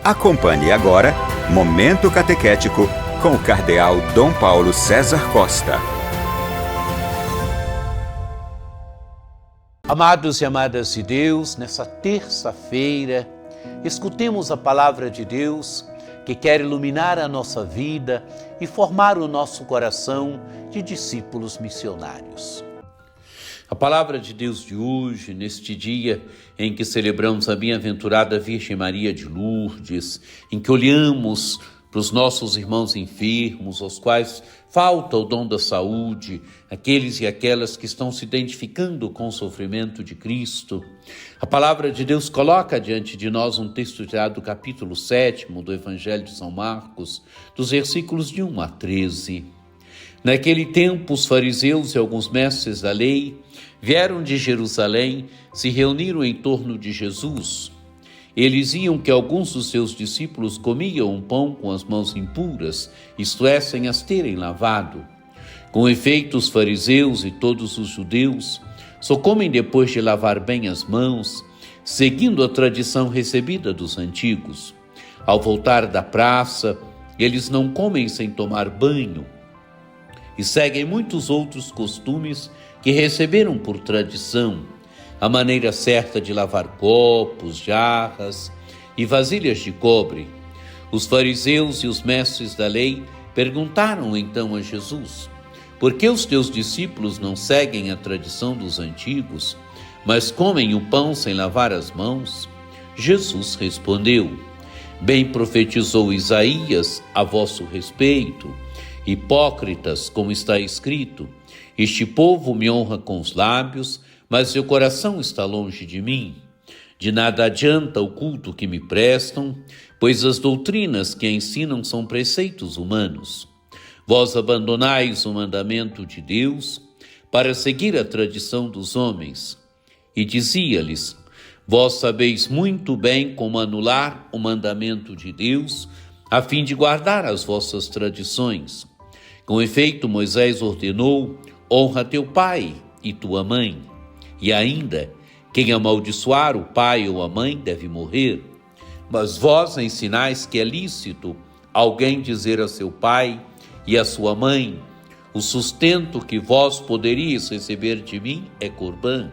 Acompanhe agora Momento Catequético com o Cardeal Dom Paulo César Costa. Amados e amadas de Deus, nessa terça-feira, escutemos a palavra de Deus que quer iluminar a nossa vida e formar o nosso coração de discípulos missionários. A palavra de Deus de hoje, neste dia em que celebramos a bem-aventurada Virgem Maria de Lourdes, em que olhamos para os nossos irmãos enfermos, aos quais falta o dom da saúde, aqueles e aquelas que estão se identificando com o sofrimento de Cristo. A palavra de Deus coloca diante de nós um texto tirado do capítulo 7 do Evangelho de São Marcos, dos versículos de 1 a 13. Naquele tempo, os fariseus e alguns mestres da lei vieram de Jerusalém, se reuniram em torno de Jesus. Eles iam que alguns dos seus discípulos comiam um pão com as mãos impuras, isto é, sem as terem lavado. Com efeito, os fariseus e todos os judeus só comem depois de lavar bem as mãos, seguindo a tradição recebida dos antigos. Ao voltar da praça, eles não comem sem tomar banho e seguem muitos outros costumes que receberam por tradição, a maneira certa de lavar copos, jarras e vasilhas de cobre. Os fariseus e os mestres da lei perguntaram então a Jesus: por que os teus discípulos não seguem a tradição dos antigos, mas comem o pão sem lavar as mãos? Jesus respondeu: bem profetizou Isaías a vosso respeito. Hipócritas, como está escrito: este povo me honra com os lábios, mas seu coração está longe de mim. De nada adianta o culto que me prestam, pois as doutrinas que ensinam são preceitos humanos. Vós abandonais o mandamento de Deus para seguir a tradição dos homens. E dizia-lhes: vós sabeis muito bem como anular o mandamento de Deus, a fim de guardar as vossas tradições. Com efeito, Moisés ordenou: honra teu pai e tua mãe. E ainda, quem amaldiçoar o pai ou a mãe deve morrer. Mas vós ensinais que é lícito alguém dizer a seu pai e a sua mãe: o sustento que vós poderíeis receber de mim é corbã,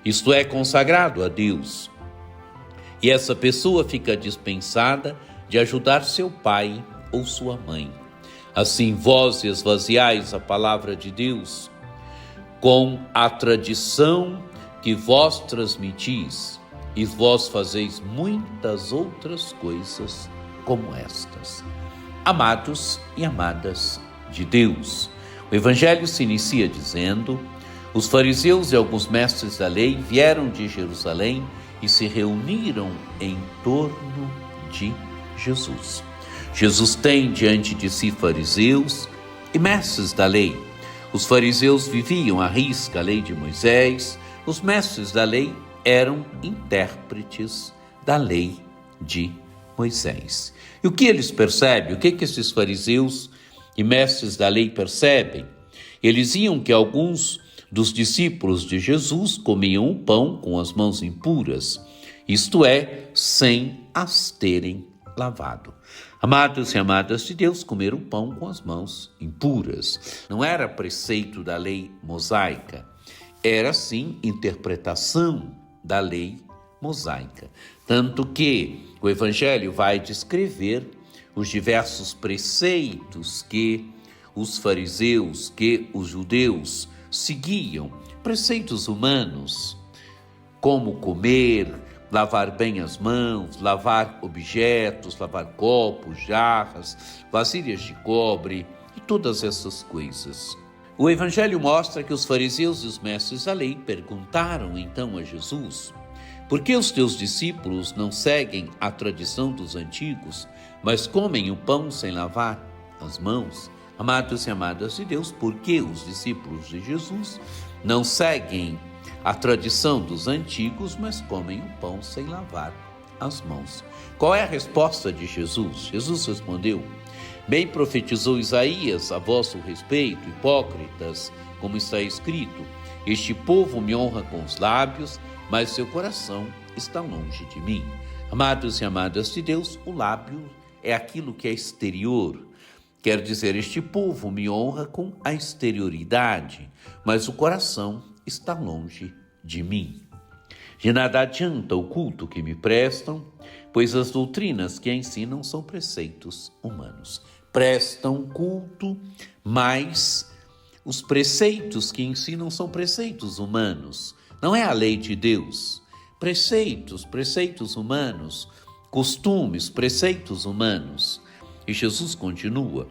isto é, consagrado a Deus. E essa pessoa fica dispensada de ajudar seu pai ou sua mãe. Assim vós esvaziais a palavra de Deus com a tradição que vós transmitis, e vós fazeis muitas outras coisas como estas. Amados e amadas de Deus, o Evangelho se inicia dizendo: os fariseus e alguns mestres da lei vieram de Jerusalém e se reuniram em torno de Jesus. Jesus tem diante de si fariseus e mestres da lei. Os fariseus viviam à risca a lei de Moisés, os mestres da lei eram intérpretes da lei de Moisés. E o que eles percebem? O que esses fariseus e mestres da lei percebem? Eles iam que alguns dos discípulos de Jesus comiam o pão com as mãos impuras, isto é, sem as terem lavado. Amados e amadas de Deus, comer o pão com as mãos impuras não era preceito da lei mosaica, era sim interpretação da lei mosaica. Tanto que o Evangelho vai descrever os diversos preceitos que os fariseus, que os judeus seguiam, preceitos humanos, como comer, lavar bem as mãos, lavar objetos, lavar copos, jarras, vasilhas de cobre e todas essas coisas. O Evangelho mostra que os fariseus e os mestres da lei perguntaram então a Jesus: por que os teus discípulos não seguem a tradição dos antigos, mas comem o pão sem lavar as mãos? Amados e amadas de Deus, por que os discípulos de Jesus não seguem a tradição dos antigos, mas comem o pão sem lavar as mãos? Qual é a resposta de Jesus? Jesus respondeu: bem profetizou Isaías a vosso respeito, hipócritas, como está escrito: este povo me honra com os lábios, mas seu coração está longe de mim. Amados e amadas de Deus, o lábio é aquilo que é exterior. Quer dizer, este povo me honra com a exterioridade, mas o coração está longe de mim. De nada adianta o culto que me prestam, pois as doutrinas que ensinam são preceitos humanos. Prestam culto, mas os preceitos que ensinam são preceitos humanos. Não é a lei de Deus. Preceitos humanos, costumes, preceitos humanos. E Jesus continua: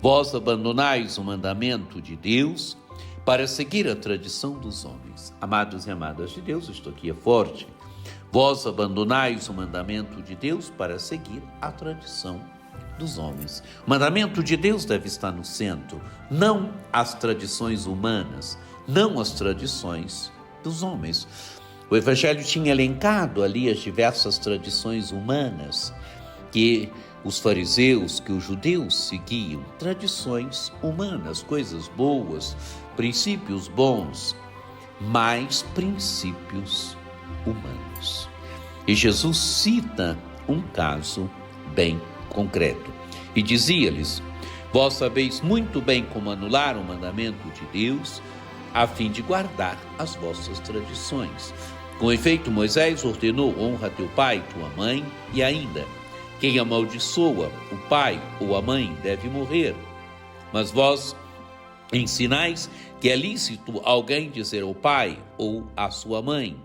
vós abandonais o mandamento de Deus para seguir a tradição dos homens. Amados e amadas de Deus, isto aqui é forte. Vós abandonais o mandamento de Deus para seguir a tradição dos homens. O mandamento de Deus deve estar no centro, não as tradições humanas, não as tradições dos homens. O Evangelho tinha elencado ali as diversas tradições humanas que os fariseus, que os judeus seguiam, tradições humanas, coisas boas, princípios bons, mas princípios humanos. E Jesus cita um caso bem concreto e dizia-lhes: vós sabeis muito bem como anular o mandamento de Deus a fim de guardar as vossas tradições. Com efeito, Moisés ordenou: honra teu pai e tua mãe, e ainda: quem amaldiçoa o pai ou a mãe deve morrer. Mas vós ensinais que é lícito alguém dizer ao pai ou à sua mãe: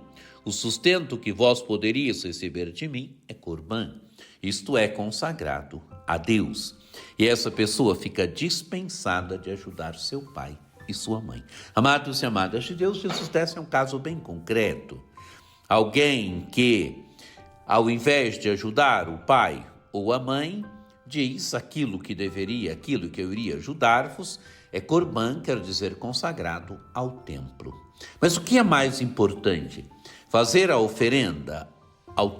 o sustento que vós poderias receber de mim é corbã, isto é, consagrado a Deus. E essa pessoa fica dispensada de ajudar seu pai e sua mãe. Amados e amadas de Deus, Jesus desce um caso bem concreto. Alguém que, ao invés de ajudar o pai ou a mãe, diz aquilo que eu iria ajudar-vos, é corbã, quer dizer consagrado ao templo. Mas o que é mais importante? Fazer a oferenda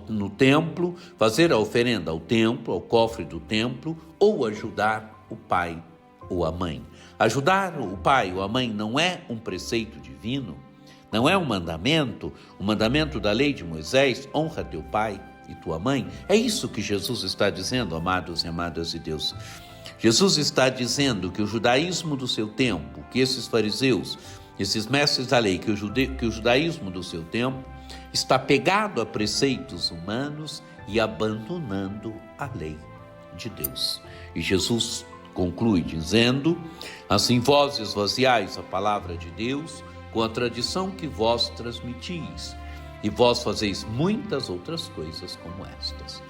no templo, fazer a oferenda ao templo, ao cofre do templo, ou ajudar o pai ou a mãe. Ajudar o pai ou a mãe não é um preceito divino, não é um mandamento, o mandamento da lei de Moisés: honra teu pai e tua mãe. É isso que Jesus está dizendo, amados e amadas de Deus. Jesus está dizendo que o judaísmo do seu tempo, que esses fariseus, esses mestres da lei, que o judaísmo do seu tempo está pegado a preceitos humanos e abandonando a lei de Deus. E Jesus conclui dizendo: assim vós esvaziais a palavra de Deus com a tradição que vós transmitis, e vós fazeis muitas outras coisas como estas.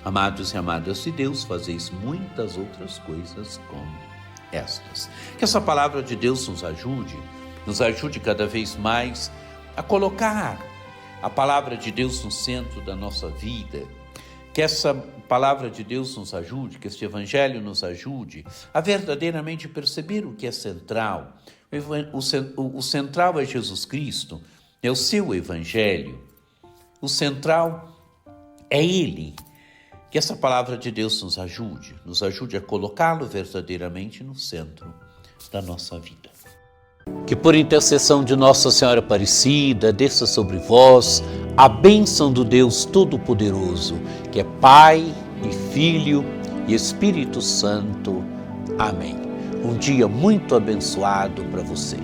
Amados e amadas de Deus, fazeis muitas outras coisas como estas. Que essa palavra de Deus nos ajude cada vez mais a colocar a palavra de Deus no centro da nossa vida. Que essa palavra de Deus nos ajude, que este Evangelho nos ajude a verdadeiramente perceber o que é central. O central é Jesus Cristo, é o seu Evangelho. O central é Ele. Que essa palavra de Deus nos ajude a colocá-lo verdadeiramente no centro da nossa vida. Que por intercessão de Nossa Senhora Aparecida, desça sobre vós a bênção do Deus Todo-Poderoso, que é Pai e Filho e Espírito Santo. Amém. Um dia muito abençoado para você.